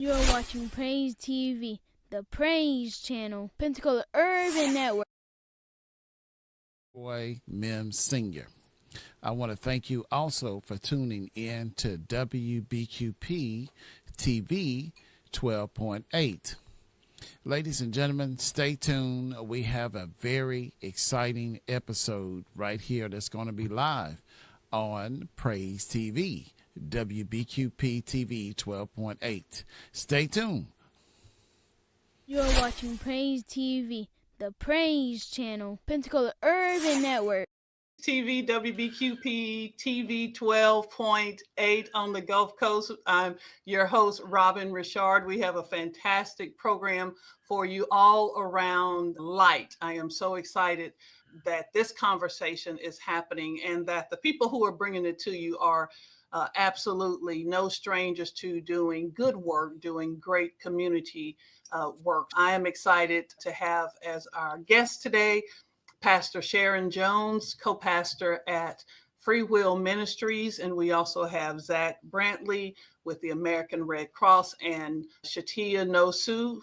You're watching Praise TV, the Praise Channel, Pensacola Urban Network. Boy Mims Sr. I want to thank you also for tuning in to WBQP TV 12.8. Ladies and gentlemen, stay tuned. We have a very exciting episode right here that's going to be live on Praise TV, WBQP TV 12.8. Stay tuned. You're watching Praise TV, the Praise Channel, Pensacola Urban Network. TV, WBQP TV 12.8 on the Gulf Coast. I'm your host, Robin Richard. We have a fantastic program for you all around light. I am so excited that this conversation is happening and that the people who are bringing it to you are absolutely no strangers to doing good work, doing great community work. I am excited to have as our guest today Pastor Sharon Jones, co-pastor at Freewill Ministries, and we also have Zach Brantley with the American Red Cross and Shatia Nosu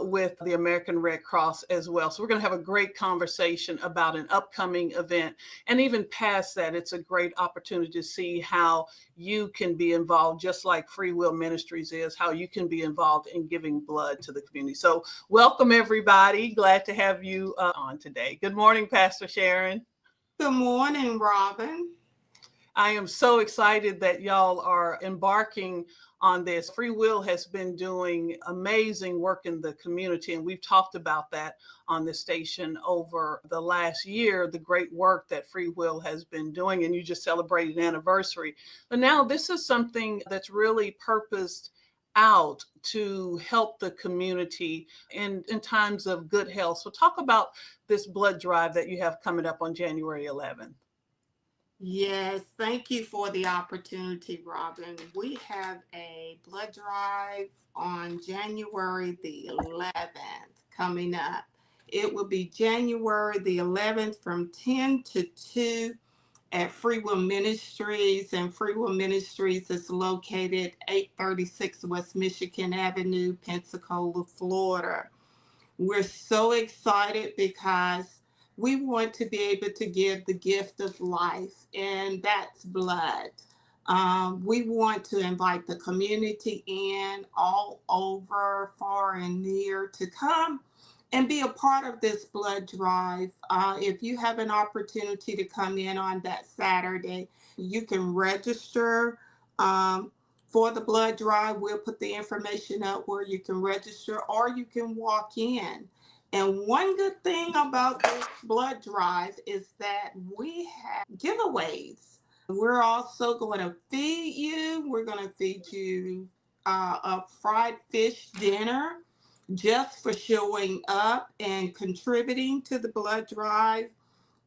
with the American Red Cross as well. So we're going to have a great conversation about an upcoming event. And even past that, it's a great opportunity to see how you can be involved, just like Freewill Ministries is, how you can be involved in giving blood to the community. So welcome, everybody. Glad to have you on today. Good morning, Pastor Sharon. Good morning, Robin. I am so excited that y'all are embarking on this. Freewill has been doing amazing work in the community, and we've talked about that on the station over the last year, the great work that Freewill has been doing, and you just celebrated an anniversary. But now this is something that's really purposed out to help the community in times of good health. So talk about this blood drive that you have coming up on January 11th. Yes, thank you for the opportunity, Robin. We have a blood drive on January the 11th coming up. It will be January the 11th from 10 to 2 at Freewill Ministries, and Freewill Ministries is located 836 West Michigan Avenue, Pensacola, Florida. We're so excited because we want to be able to give the gift of life, and that's blood. We want to invite the community in all over, far and near, to come and be a part of this blood drive. If you have an opportunity to come in on that Saturday, you can register for the blood drive. We'll put the information up where you can register, or you can walk in. And one good thing about this blood drive is that we have giveaways. We're also going to feed you. We're going to feed you a fried fish dinner just for showing up and contributing to the blood drive.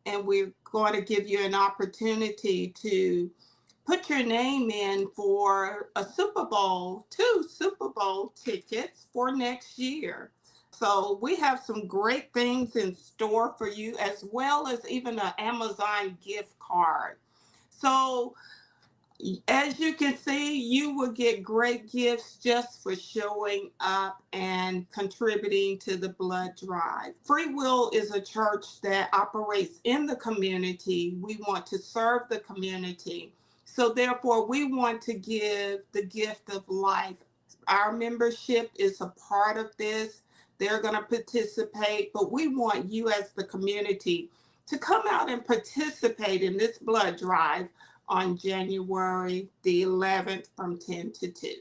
And we're going to give you an opportunity to put your name in for a Super Bowl, 2 Super Bowl tickets for next year. So we have some great things in store for you, as well as even an Amazon gift card. So as you can see, you will get great gifts just for showing up and contributing to the blood drive. Freewill is a church that operates in the community. We want to serve the community. So therefore, we want to give the gift of life. Our membership is a part of this. They're going to participate, but we want you as the community to come out and participate in this blood drive on January the 11th from 10 to 2.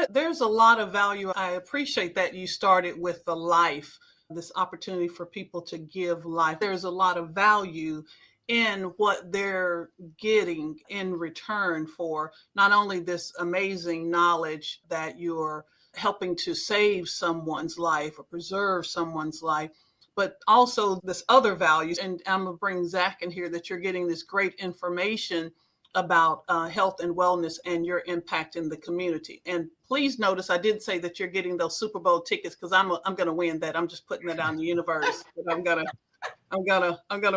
There's a lot of value. I appreciate that you started with the life, this opportunity for people to give life. There's a lot of value in what they're getting in return for not only this amazing knowledge that you're helping to save someone's life or preserve someone's life, but also this other values. And I'm going to bring Zach in here, that you're getting this great information about health and wellness and your impact in the community. And please notice, I did say that you're getting those Super Bowl tickets because I'm going to win that. I'm just putting that out in the universe. But I'm gonna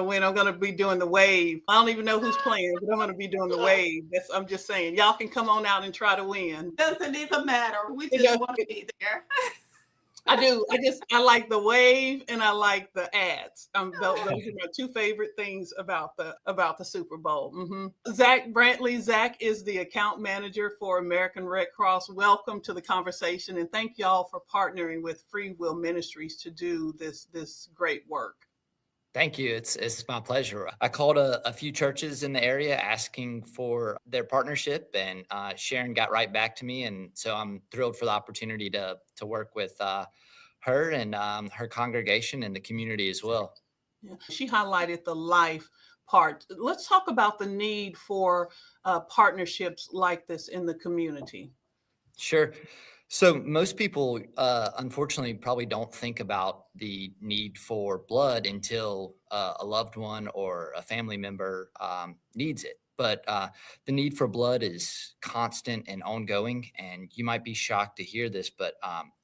win. I'm gonna be doing the wave. I don't even know who's playing, but I'm gonna be doing the wave. I'm just saying, y'all can come on out and try to win. Doesn't even matter. We just want to be there. I do. I like the wave and I like the ads. Those are my two favorite things about the Super Bowl. Zach Brantley. Zach is the account manager for American Red Cross. Welcome to the conversation, and thank y'all for partnering with Freewill Ministries to do this great work. Thank you. It's my pleasure. I called a few churches in the area asking for their partnership, and Sharon got right back to me. And so I'm thrilled for the opportunity to work with her and her congregation and the community as well. Yeah. She highlighted the life part. Let's talk about the need for partnerships like this in the community. Sure. So most people, unfortunately, probably don't think about the need for blood until a loved one or a family member needs it. But the need for blood is constant and ongoing. And you might be shocked to hear this, but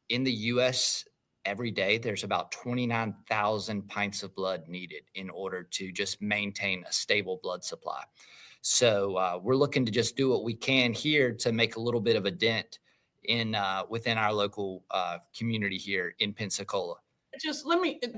in the U.S., every day, there's about 29,000 pints of blood needed in order to just maintain a stable blood supply. So we're looking to just do what we can here to make a little bit of a dent in within our local community here in Pensacola.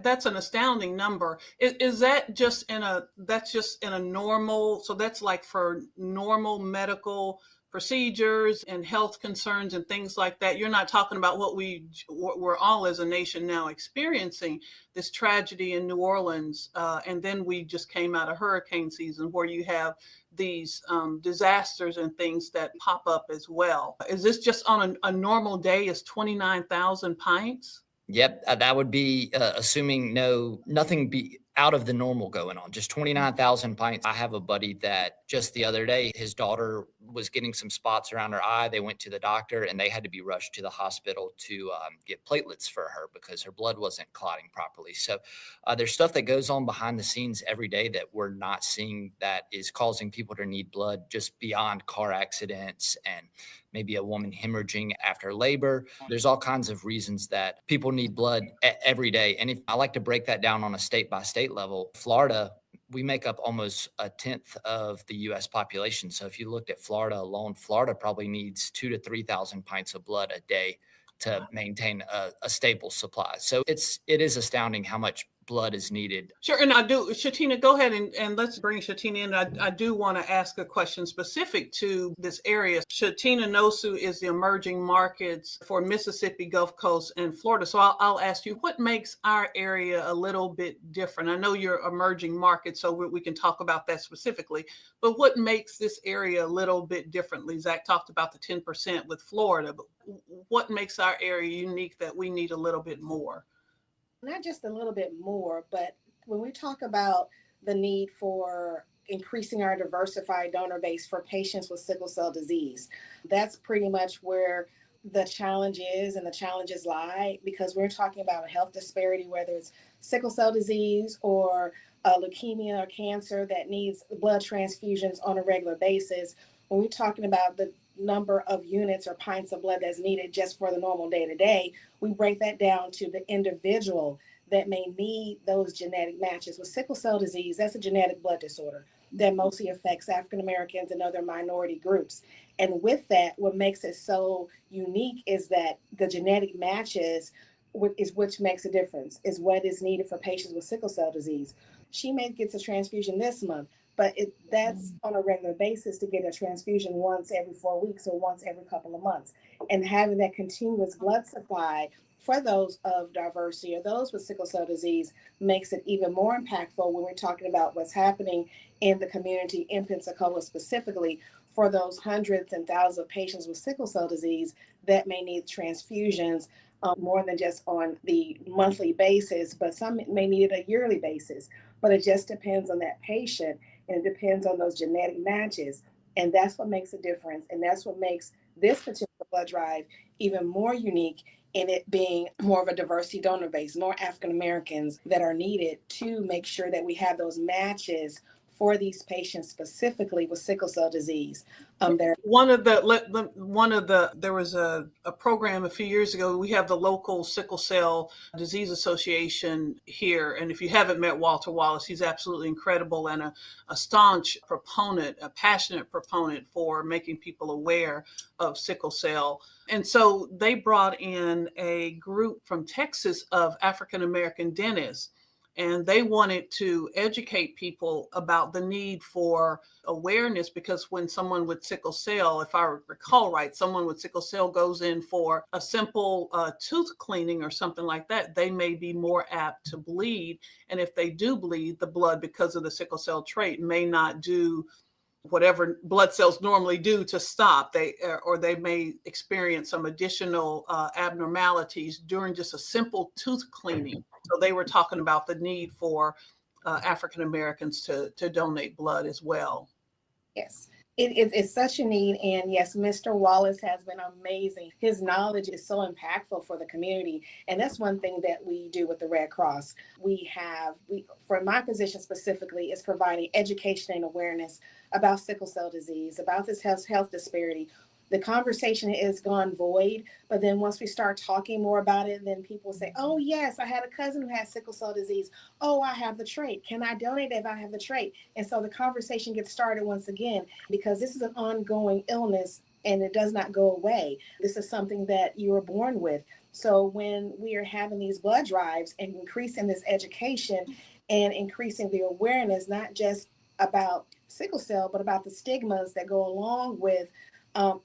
That's an astounding number. Is that just that's just in a normal, so that's like for normal medical procedures and health concerns and things like that? You're not talking about what we're all as a nation now experiencing, this tragedy in New Orleans. And then we just came out of hurricane season where you have these disasters and things that pop up as well. Is this just on a normal day is 29,000 pints? Yep, that would be assuming nothing be out of the normal going on, just 29,000 pints. I have a buddy that just the other day, his daughter was getting some spots around her eye. They went to the doctor and they had to be rushed to the hospital to get platelets for her because her blood wasn't clotting properly. So there's stuff that goes on behind the scenes every day that we're not seeing that is causing people to need blood just beyond car accidents and maybe a woman hemorrhaging after labor. There's all kinds of reasons that people need blood every day. And if I like to break that down on a state by state level, Florida, we make up almost 1/10 of the U.S. population. So if you looked at Florida alone, Florida probably needs 2,000 to 3,000 pints of blood a day to maintain a stable supply. So it is astounding how much blood is needed. Sure. And Shatina, go ahead and let's bring Shatina in. I do want to ask a question specific to this area. Shatina Nosu is the emerging markets for Mississippi, Gulf Coast, and Florida. So I'll ask you, what makes our area a little bit different? I know you're emerging markets, so we can talk about that specifically, but what makes this area a little bit differently? Zach talked about the 10% with Florida, but what makes our area unique that we need a little bit more? Not just a little bit more, but when we talk about the need for increasing our diversified donor base for patients with sickle cell disease, that's pretty much where the challenge is and the challenges lie, because we're talking about a health disparity, whether it's sickle cell disease or leukemia or cancer that needs blood transfusions on a regular basis. When we're talking about the number of units or pints of blood that's needed just for the normal day-to-day, we break that down to the individual that may need those genetic matches. With sickle cell disease, that's a genetic blood disorder that mostly affects African Americans and other minority groups. And with that, what makes it so unique is that the genetic matches is which makes a difference, is what is needed for patients with sickle cell disease. She may get a transfusion this month, but that's on a regular basis to get a transfusion once every 4 weeks or once every couple of months. And having that continuous blood supply for those of diversity or those with sickle cell disease makes it even more impactful when we're talking about what's happening in the community in Pensacola specifically for those hundreds and thousands of patients with sickle cell disease that may need transfusions more than just on the monthly basis, but some may need it a yearly basis. But it just depends on that patient. And it depends on those genetic matches. And that's what makes a difference. And that's what makes this particular blood drive even more unique in it being more of a diversity donor base, more African Americans that are needed to make sure that we have those matches for these patients specifically with sickle cell disease. There There was a program a few years ago. We have the local sickle cell disease association here. And if you haven't met Walter Wallace, he's absolutely incredible and a staunch proponent, a passionate proponent for making people aware of sickle cell. And so they brought in a group from Texas of African American dentists, and they wanted to educate people about the need for awareness, because when someone with sickle cell, if I recall right, someone with sickle cell goes in for a simple tooth cleaning or something like that, they may be more apt to bleed. And if they do bleed, the blood, because of the sickle cell trait, may not do whatever blood cells normally do to stop. They may experience some additional abnormalities during just a simple tooth cleaning. So they were talking about the need for African Americans to donate blood as well. Yes. It's such a need. And yes, Mr. Wallace has been amazing. His knowledge is so impactful for the community. And that's one thing that we do with the Red Cross. For my position specifically, is providing education and awareness about sickle cell disease, about this health disparity. The conversation is gone void, but then once we start talking more about it, then people say, oh yes, I had a cousin who had sickle cell disease. Oh, I have the trait. Can I donate if I have the trait? And so the conversation gets started once again, because this is an ongoing illness and it does not go away. This is something that you were born with. So when we are having these blood drives and increasing this education and increasing the awareness, not just about sickle cell, but about the stigmas that go along with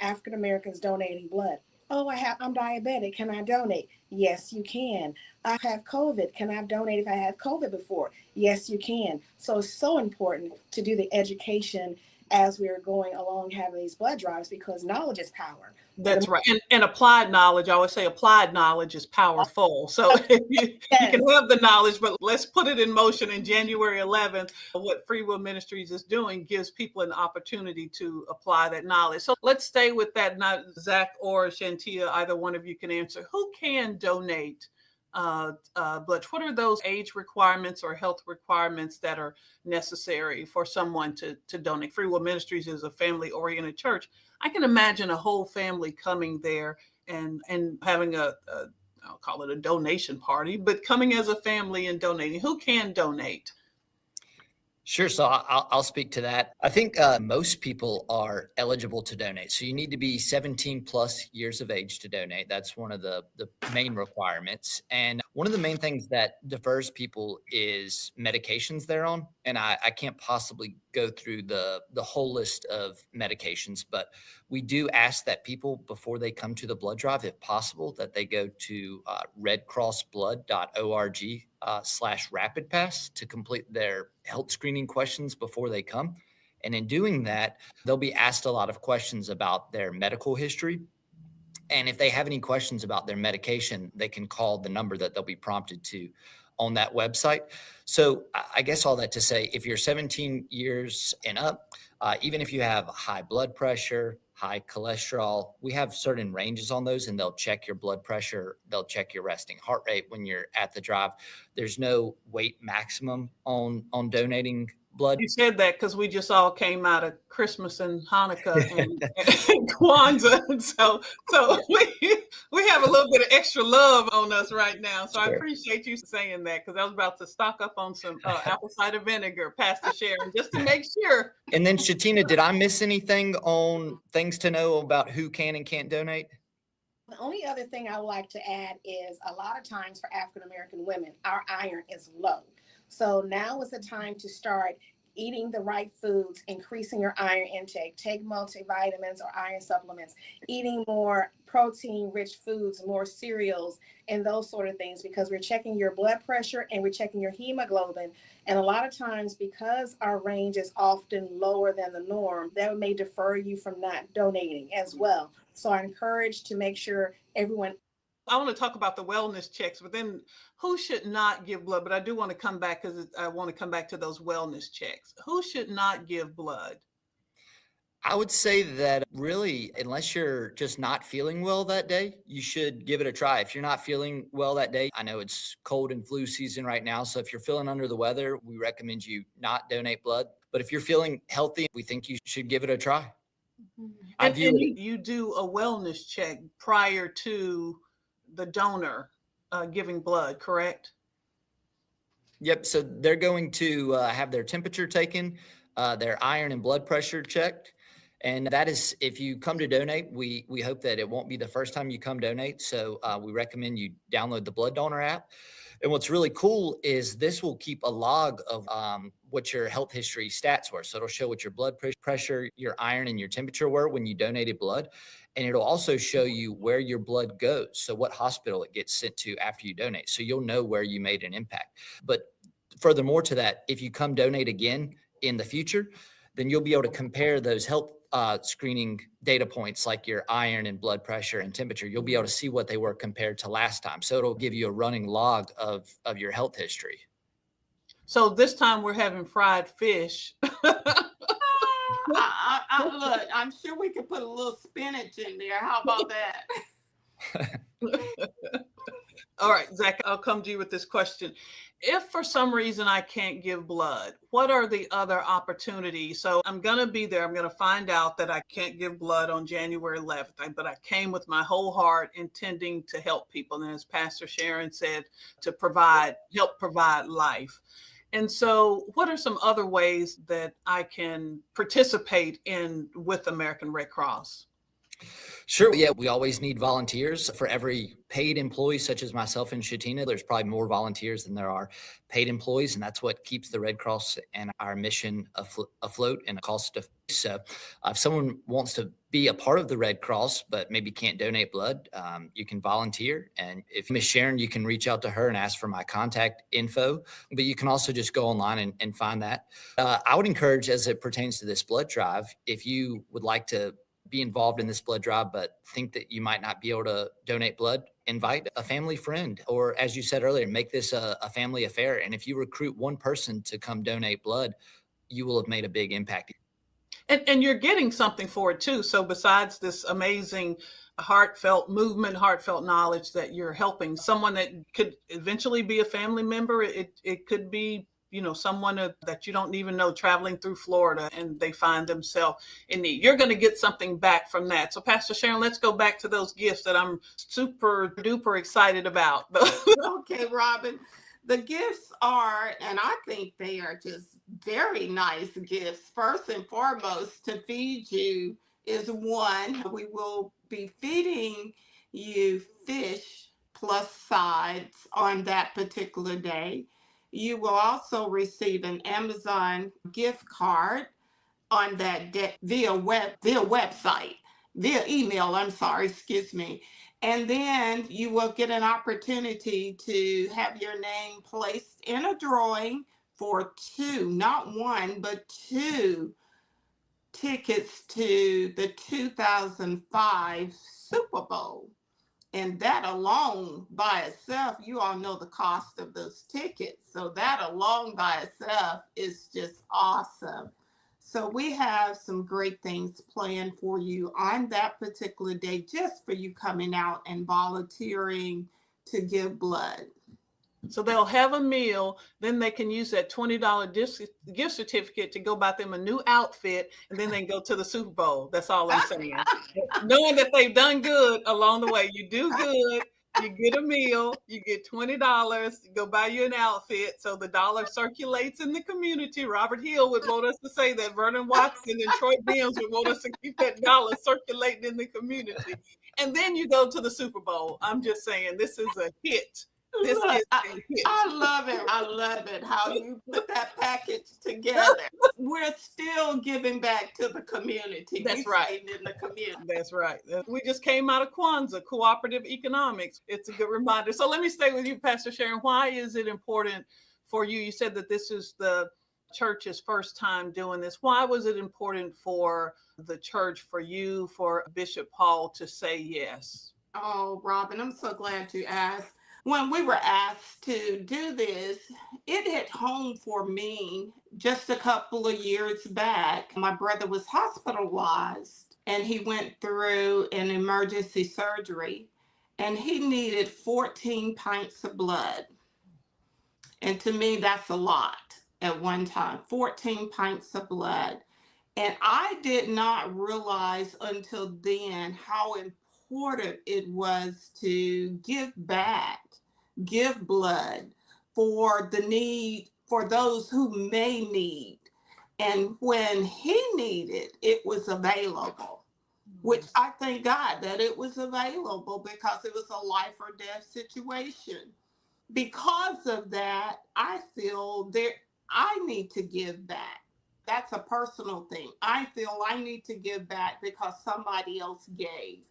African Americans donating blood. Oh, I'm diabetic. Can I donate? Yes, you can. I have COVID. Can I donate if I had COVID before? Yes, you can. So it's so important to do the education as we're going along having these blood drives, because knowledge is power. That's right. And applied knowledge, I always say applied knowledge is powerful. So you can have the knowledge, but let's put it in motion. And January 11th, what Freewill Ministries is doing gives people an opportunity to apply that knowledge. So let's stay with that. Not Zach or Shantia, either one of you can answer. Who can donate blood? What are those age requirements or health requirements that are necessary for someone to donate? Freewill Ministries is a family-oriented church. I can imagine a whole family coming there and having I'll call it a donation party, but coming as a family and donating. Who can donate? Sure. So I'll speak to that. I think most people are eligible to donate. So you need to be 17 plus years of age to donate. That's one of the main requirements. And one of the main things that defers people is medications they're on. And I can't possibly go through the whole list of medications, but we do ask that people, before they come to the blood drive, if possible, that they go to redcrossblood.org /rapid pass to complete their health screening questions before they come. And in doing that, they'll be asked a lot of questions about their medical history. And if they have any questions about their medication, they can call the number that they'll be prompted to on that website. So I guess all that to say, if you're 17 years and up, even if you have high blood pressure, high cholesterol, we have certain ranges on those, and they'll check your blood pressure. They'll check your resting heart rate when you're at the drive. There's no weight maximum on donating blood. You said that because we just all came out of Christmas and Hanukkah and Kwanzaa. And so we have a little bit of extra love on us right now. So sure. I appreciate you saying that, because I was about to stock up on some apple cider vinegar, Pastor Sharon, just to make sure. And then Shatina, did I miss anything on things to know about who can and can't donate? The only other thing I would like to add is a lot of times for African American women, our iron is low. So now is the time to start eating the right foods, increasing your iron intake, take multivitamins or iron supplements, eating more protein-rich foods, more cereals, and those sort of things, because we're checking your blood pressure and we're checking your hemoglobin. And a lot of times, because our range is often lower than the norm, that may defer you from not donating as well. So I encourage to make sure everyone. I want to talk about the wellness checks, but then who should not give blood? But I do want to come back, because I want to come back to those wellness checks. Who should not give blood? I would say that really, unless you're just not feeling well that day, you should give it a try. If you're not feeling well that day, I know it's cold and flu season right now. So if you're feeling under the weather, we recommend you not donate blood. But if you're feeling healthy, we think you should give it a try. I And, view and it. you do a wellness check prior to the donor giving blood, correct? Yep. So they're going to have their temperature taken, their iron and blood pressure checked. And that is, if you come to donate, we hope that it won't be the first time you come donate. So we recommend you download the Blood Donor app. And what's really cool is this will keep a log of what your health history stats were. So it'll show what your blood pressure, your iron, and your temperature were when you donated blood. And it'll also show you where your blood goes. So what hospital it gets sent to after you donate. So you'll know where you made an impact. But furthermore to that, if you come donate again in the future, then you'll be able to compare those health screening data points like your iron and blood pressure and temperature. You'll be able to see what they were compared to last time. So it'll give you a running log of your health history. So this time we're having fried fish. Look, I'm sure we could put a little spinach in there. How about that? All right, Zach, I'll come to you with this question. If for some reason I can't give blood, what are the other opportunities? So I'm going to be there. I'm going to find out that I can't give blood on January 11th, but I came with my whole heart intending to help people. And as Pastor Sharon said, to help provide life. And so what are some other ways that I can participate with American Red Cross? Sure. Yeah, we always need volunteers. For every paid employee, such as myself and Shatina, there's probably more volunteers than there are paid employees. And that's what keeps the Red Cross and our mission afloat and cost effective. So if someone wants to be a part of the Red Cross, but maybe can't donate blood, you can volunteer. And if Miss Sharon, you can reach out to her and ask for my contact info, but you can also just go online and find that. I would encourage, as it pertains to this blood drive, if you would like to be involved in this blood drive, but think that you might not be able to donate blood, invite a family friend, or as you said earlier, make this a family affair. And if you recruit one person to come donate blood, you will have made a big impact. And you're getting something for it too. So besides this amazing heartfelt movement, heartfelt knowledge that you're helping someone that could eventually be a family member, it could be, someone that you don't even know traveling through Florida and they find themselves in need. You're going to get something back from that. So Pastor Sharon, let's go back to those gifts that I'm super duper excited about. Okay, Robin. The gifts are, and I think they are just very nice gifts. First and foremost, to feed you is one. We will be feeding you fish plus sides on that particular day. You will also receive an Amazon gift card on that day via website, via email, excuse me. And then you will get an opportunity to have your name placed in a drawing for two, not one, but two tickets to the 2005 Super Bowl. And that alone by itself, you all know the cost of those tickets. So that alone by itself is just awesome. So we have some great things planned for you on that particular day, just for you coming out and volunteering to give blood. So they'll have a meal, then they can use that $20 gift certificate to go buy them a new outfit, and then they go to the Super Bowl. That's all I'm saying. Knowing that they've done good along the way. You do good, you get a meal, you get $20, you go buy you an outfit, so the dollar circulates in the community. Robert Hill would want us to say that. Vernon Watson and Troy Beams would want us to keep that dollar circulating in the community. And then you go to the Super Bowl. I'm just saying, this is a hit. I love it. I love it how you put that package together. We're still giving back to the community. That's right. In the community. That's right. We just came out of Kwanzaa, cooperative economics. It's a good reminder. So let me stay with you, Pastor Sharon. Why is it important for you? You said that this is the church's first time doing this. Why was it important for the church, for you, for Bishop Paul to say yes? Oh, Robin, I'm so glad you asked. When we were asked to do this, it hit home for me just a couple of years back. My brother was hospitalized and he went through an emergency surgery and he needed 14 pints of blood. And to me, that's a lot. at one time, 14 pints of blood. And I did not realize until then how important it was to give back, give blood for the need, for those who may need. And when he needed, it was available, which I thank God that it was available because it was a life or death situation. Because of that, I feel that I need to give back. That's a personal thing. I feel I need to give back because somebody else gave.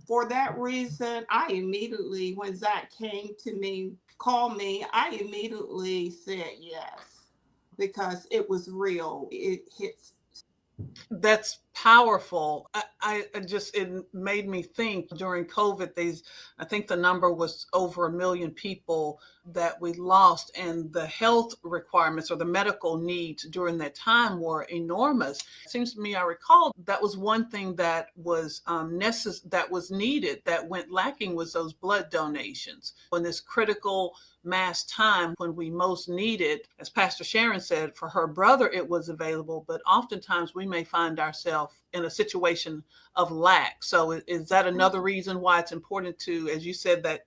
For that reason, I immediately, when Zach came to me, called me, I immediately said yes because it was real. It hits. That's powerful. I just, it made me think during COVID, I think the number was over 1 million people that we lost, and the health requirements or the medical needs during that time were enormous. It seems to me, I recall that was one thing that was that was needed, that went lacking, was those blood donations. When this critical mass time when we most need it, as Pastor Sharon said, for her brother, it was available, but oftentimes we may find ourselves in a situation of lack. So is that another reason why it's important to, as you said, that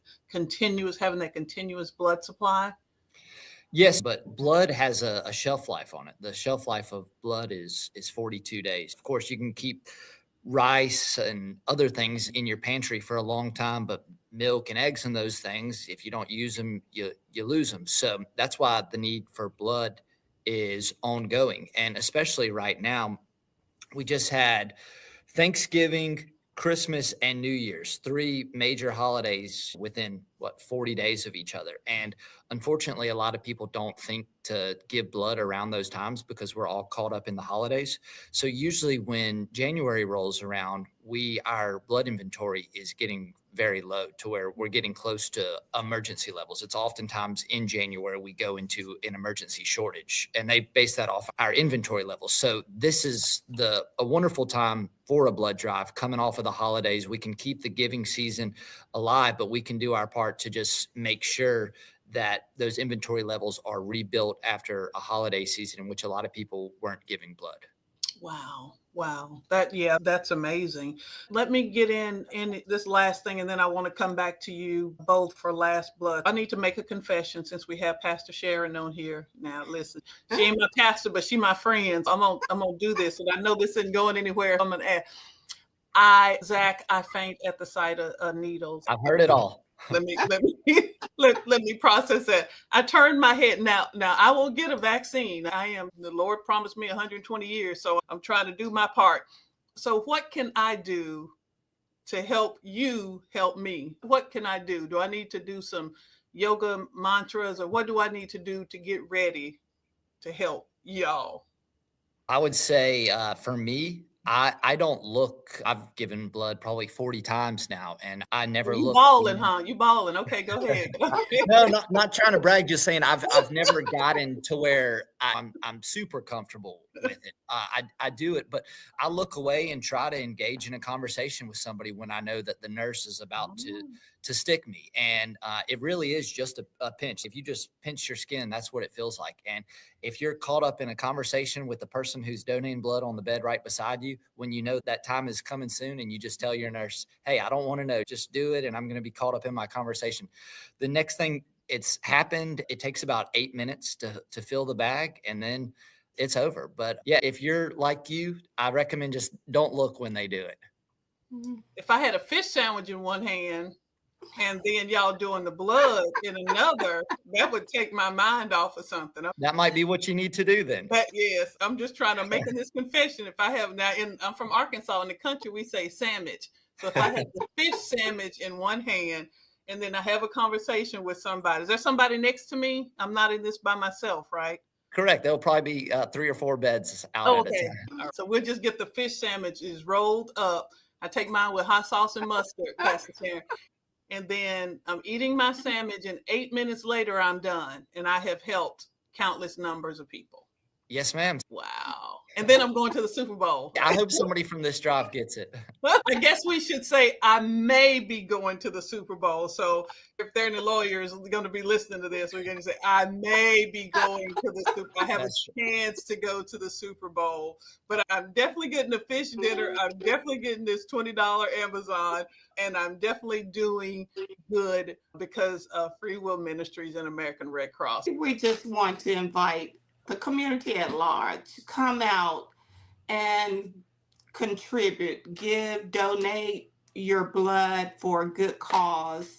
having that continuous blood supply? Yes, but blood has a shelf life on it. The shelf life of blood is 42 days. Of course, you can keep rice and other things in your pantry for a long time, but milk and eggs and those things, if you don't use them, you lose them. So that's why the need for blood is ongoing. And especially right now, we just had Thanksgiving, Christmas, and New Year's, 3 major holidays within 40 days of each other. And unfortunately, a lot of people don't think to give blood around those times because we're all caught up in the holidays. So usually when January rolls around, our blood inventory is getting very low to where we're getting close to emergency levels. It's oftentimes in January we go into an emergency shortage, and they base that off our inventory levels. So this is a wonderful time for a blood drive coming off of the holidays. We can keep the giving season alive, but we can do our part to just make sure that those inventory levels are rebuilt after a holiday season in which a lot of people weren't giving blood. Wow. Wow. That's amazing. Let me get in this last thing, and then I want to come back to you both for last blood. I need to make a confession since we have Pastor Sharon on here. Now, listen, she ain't my pastor, but she my friend. I'm gonna do this, and I know this isn't going anywhere. I'm gonna ask. Zach, I faint at the sight of needles. I've heard it all. Let me let me process that. I turned my head. Now I will get a vaccine. The Lord promised me 120 years, so I'm trying to do my part. So what can I do to help you help me? What can I do? Do I need to do some yoga mantras, or what do I need to do to get ready to help y'all? I would say for me, I don't look, I've given blood probably 40 times now, and I never You look. balling, huh? You balling. Okay, go ahead. No, not trying to brag, just saying I've never gotten to where I'm super comfortable with it. I do it, but I look away and try to engage in a conversation with somebody when I know that the nurse is about to stick me. And it really is just a pinch. If you just pinch your skin, that's what it feels like. And if you're caught up in a conversation with the person who's donating blood on the bed right beside you, when you know that time is coming soon, and you just tell your nurse, hey, I don't want to know, just do it, and I'm going to be caught up in my conversation. The next thing it's happened, it takes about 8 minutes to fill the bag, and then it's over. But yeah, if you're like you, I recommend just don't look when they do it. If I had a fish sandwich in one hand and then y'all doing the blood in another, that would take my mind off of something. That might be what you need to do then. But yes, I'm just trying to make this confession. If I have I'm from Arkansas. In the country, we say sandwich. So if I have the fish sandwich in one hand and then I have a conversation with somebody, is there somebody next to me? I'm not in this by myself, right? Correct. There'll probably be 3 or 4 beds out at a time. All right. So we'll just get the fish sandwiches rolled up. I take mine with hot sauce and mustard, Pastor Sharon. And then I'm eating my sandwich, and 8 minutes later, I'm done. And I have helped countless numbers of people. Yes, ma'am. Wow. And then I'm going to the Super Bowl. I hope somebody from this drive gets it. I guess we should say I may be going to the Super Bowl. So if there are any lawyers going to be listening to this, we're going to say I may be going to the Super Bowl. I have That's a chance to go to the Super Bowl, but I'm definitely getting a fish dinner. I'm definitely getting this $20 Amazon, and I'm definitely doing good because of Freewill Ministries and American Red Cross. We just want to invite the community at large to come out and contribute, give, donate your blood for a good cause.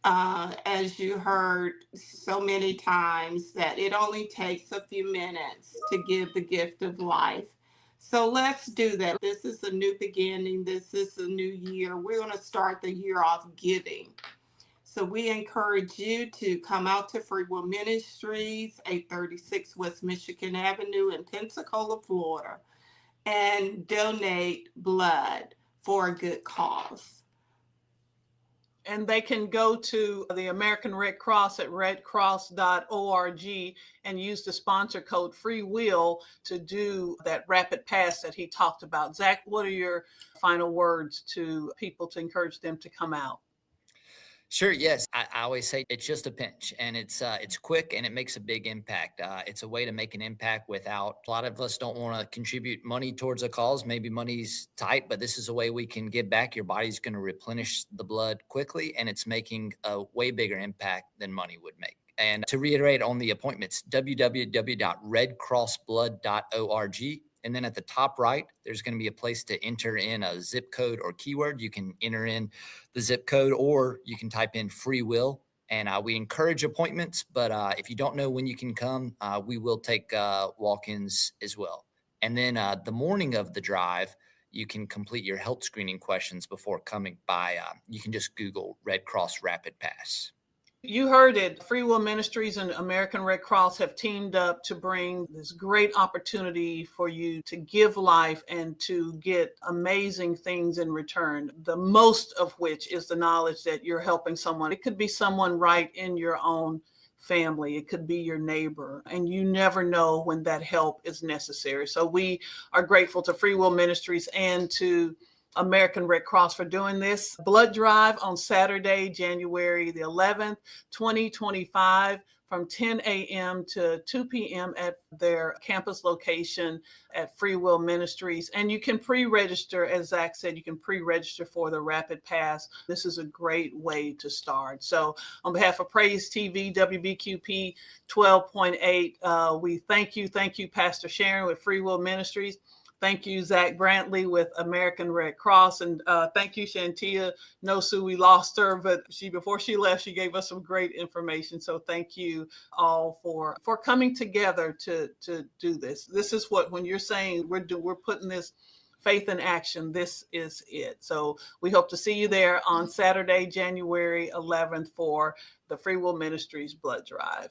As you heard so many times, that it only takes a few minutes to give the gift of life. So let's do that. This is a new beginning. This is a new year. We're going to start the year off giving. So we encourage you to come out to Freewill Ministries, 836 West Michigan Avenue in Pensacola, Florida, and donate blood for a good cause. And they can go to the American Red Cross at redcross.org and use the sponsor code Freewill to do that rapid pass that he talked about. Zach, what are your final words to people to encourage them to come out? Sure. Yes. I always say it's just a pinch, and it's quick, and it makes a big impact. It's a way to make an impact without, a lot of us don't want to contribute money towards a cause. Maybe money's tight, but this is a way we can give back. Your body's going to replenish the blood quickly, and it's making a way bigger impact than money would make. And to reiterate on the appointments, www.redcrossblood.org. And then at the top right, there's going to be a place to enter in a zip code or keyword. You can enter in the zip code, or you can type in Freewill. And we encourage appointments, but if you don't know when you can come, we will take walk-ins as well. And then the morning of the drive, you can complete your health screening questions before coming by. You can just Google Red Cross Rapid Pass. You heard it. Freewill Ministries and American Red Cross have teamed up to bring this great opportunity for you to give life and to get amazing things in return, the most of which is the knowledge that you're helping someone. It could be someone right in your own family. It could be your neighbor, and you never know when that help is necessary. So we are grateful to Freewill Ministries and to American Red Cross for doing this blood drive on Saturday, January the 11th, 2025, from 10 a.m. to 2 p.m. at their campus location at Freewill Ministries. And you can pre-register, as Zach said, you can pre-register for the Rapid Pass. This is a great way to start. So on behalf of Praise TV, WBQP 12.8, we thank you, Pastor Sharon with Freewill Ministries. Thank you, Zach Brantley with American Red Cross. And thank you, Shantia Nosu. We lost her, but before she left, she gave us some great information. So thank you all for coming together to do this. This is what, when you're saying we're putting this faith in action, this is it. So we hope to see you there on Saturday, January 11th for the Freewill Ministries Blood Drive.